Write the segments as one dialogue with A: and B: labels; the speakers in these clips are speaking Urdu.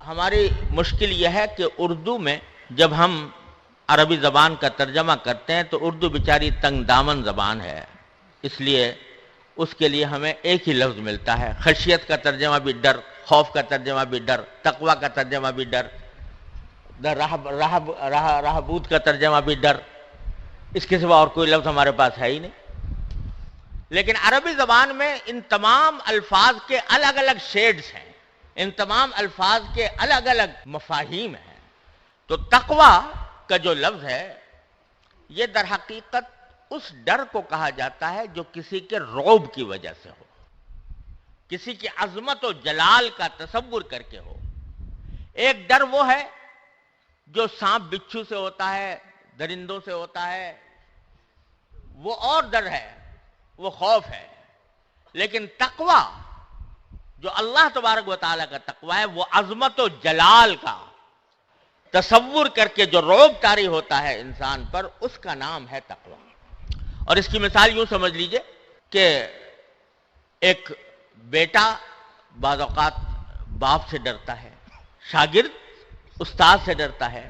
A: ہماری مشکل یہ ہے کہ اردو میں جب ہم عربی زبان کا ترجمہ کرتے ہیں تو اردو بیچاری تنگ دامن زبان ہے، اس لیے اس کے لیے ہمیں ایک ہی لفظ ملتا ہے۔ خشیت کا ترجمہ بھی ڈر، خوف کا ترجمہ بھی ڈر، تقوی کا ترجمہ بھی ڈر، رہبوت کا ترجمہ بھی ڈر، اس کے سوا اور کوئی لفظ ہمارے پاس ہے ہی نہیں۔ لیکن عربی زبان میں ان تمام الفاظ کے الگ الگ شیڈز ہیں، ان تمام الفاظ کے الگ الگ مفاہیم ہیں۔ تو تقوی کا جو لفظ ہے یہ در حقیقت اس ڈر کو کہا جاتا ہے جو کسی کے رعب کی وجہ سے ہو، کسی کی عظمت و جلال کا تصور کر کے ہو۔ ایک ڈر وہ ہے جو سانپ بچھو سے ہوتا ہے، درندوں سے ہوتا ہے، وہ اور ڈر ہے، وہ خوف ہے۔ لیکن تقوی جو اللہ تبارک و تعالیٰ کا تقوی ہے، وہ عظمت و جلال کا تصور کر کے جو رعب طاری ہوتا ہے انسان پر، اس کا نام ہے تقوی۔ اور اس کی مثال یوں سمجھ لیجئے کہ ایک بیٹا بعض اوقات باپ سے ڈرتا ہے، شاگرد استاد سے ڈرتا ہے،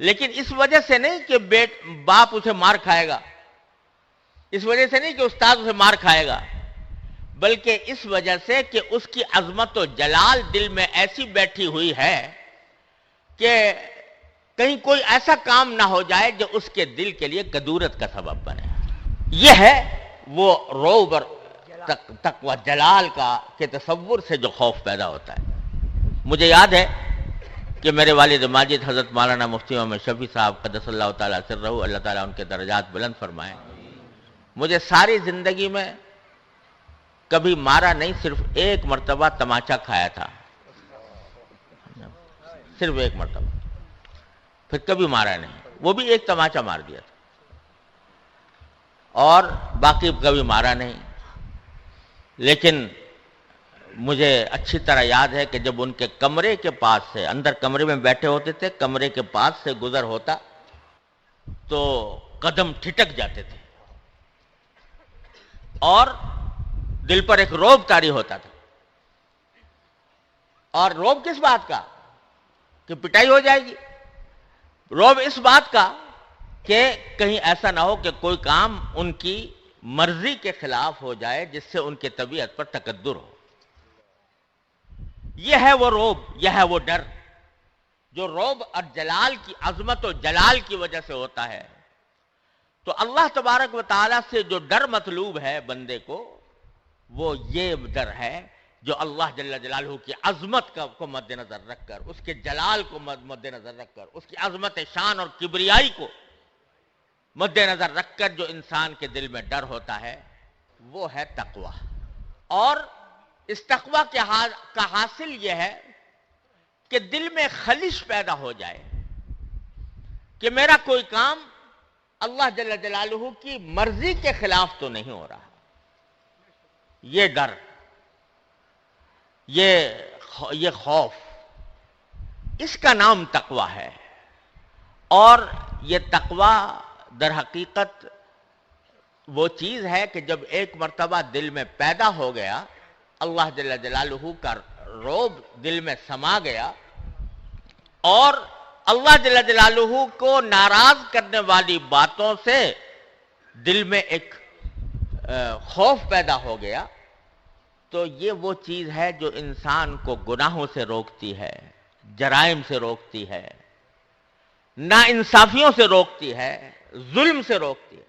A: لیکن اس وجہ سے نہیں کہ باپ اسے مار کھائے گا، اس وجہ سے نہیں کہ استاد اسے مار کھائے گا، بلکہ اس وجہ سے کہ اس کی عظمت و جلال دل میں ایسی بیٹھی ہوئی ہے کہ کہیں کوئی ایسا کام نہ ہو جائے جو اس کے دل کے لیے کدورت کا سبب بنے۔ یہ ہے وہ رعب اور تقوی جلال کا کہ تصور سے جو خوف پیدا ہوتا ہے۔ مجھے یاد ہے کہ میرے والد ماجد حضرت مولانا مفتی محمد شفیع صاحب قدس اللہ تعالیٰ سرہ، اللہ تعالیٰ ان کے درجات بلند فرمائیں، مجھے ساری زندگی میں کبھی مارا نہیں، صرف ایک مرتبہ تماچا کھایا تھا، صرف ایک مرتبہ، پھر کبھی مارا نہیں، وہ بھی ایک تماچا مار دیا تھا، اور باقی کبھی مارا نہیں۔ لیکن مجھے اچھی طرح یاد ہے کہ جب ان کے کمرے کے پاس سے، اندر کمرے میں بیٹھے ہوتے تھے، کمرے کے پاس سے گزر ہوتا تو قدم ٹھٹک جاتے تھے اور دل پر ایک رعب طاری ہوتا تھا۔ اور رعب کس بات کا؟ کہ پٹائی ہو جائے گی۔ رعب اس بات کا کہ کہیں ایسا نہ ہو کہ کوئی کام ان کی مرضی کے خلاف ہو جائے جس سے ان کے طبیعت پر تکدر ہو۔ یہ ہے وہ رعب، یہ ہے وہ ڈر جو رعب اور جلال کی عظمت و جلال کی وجہ سے ہوتا ہے۔ تو اللہ تبارک و تعالیٰ سے جو ڈر مطلوب ہے بندے کو، وہ یہ ڈر ہے جو اللہ جل جلالہ کی عظمت کو مد نظر رکھ کر، اس کے جلال کو مد نظر رکھ کر، اس کی عظمت شان اور کبریائی کو مد نظر رکھ کر جو انسان کے دل میں ڈر ہوتا ہے، وہ ہے تقوی۔ اور اس تقوی کا حاصل یہ ہے کہ دل میں خلش پیدا ہو جائے کہ میرا کوئی کام اللہ جل جلالہ کی مرضی کے خلاف تو نہیں ہو رہا۔ یہ ڈر، یہ خوف، اس کا نام تقوی ہے۔ اور یہ تقوی در حقیقت وہ چیز ہے کہ جب ایک مرتبہ دل میں پیدا ہو گیا، اللہ جل جلالہ کا رعب دل میں سما گیا، اور اللہ جل جلالہ کو ناراض کرنے والی باتوں سے دل میں ایک خوف پیدا ہو گیا، تو یہ وہ چیز ہے جو انسان کو گناہوں سے روکتی ہے، جرائم سے روکتی ہے، ناانصافیوں سے روکتی ہے، ظلم سے روکتی ہے۔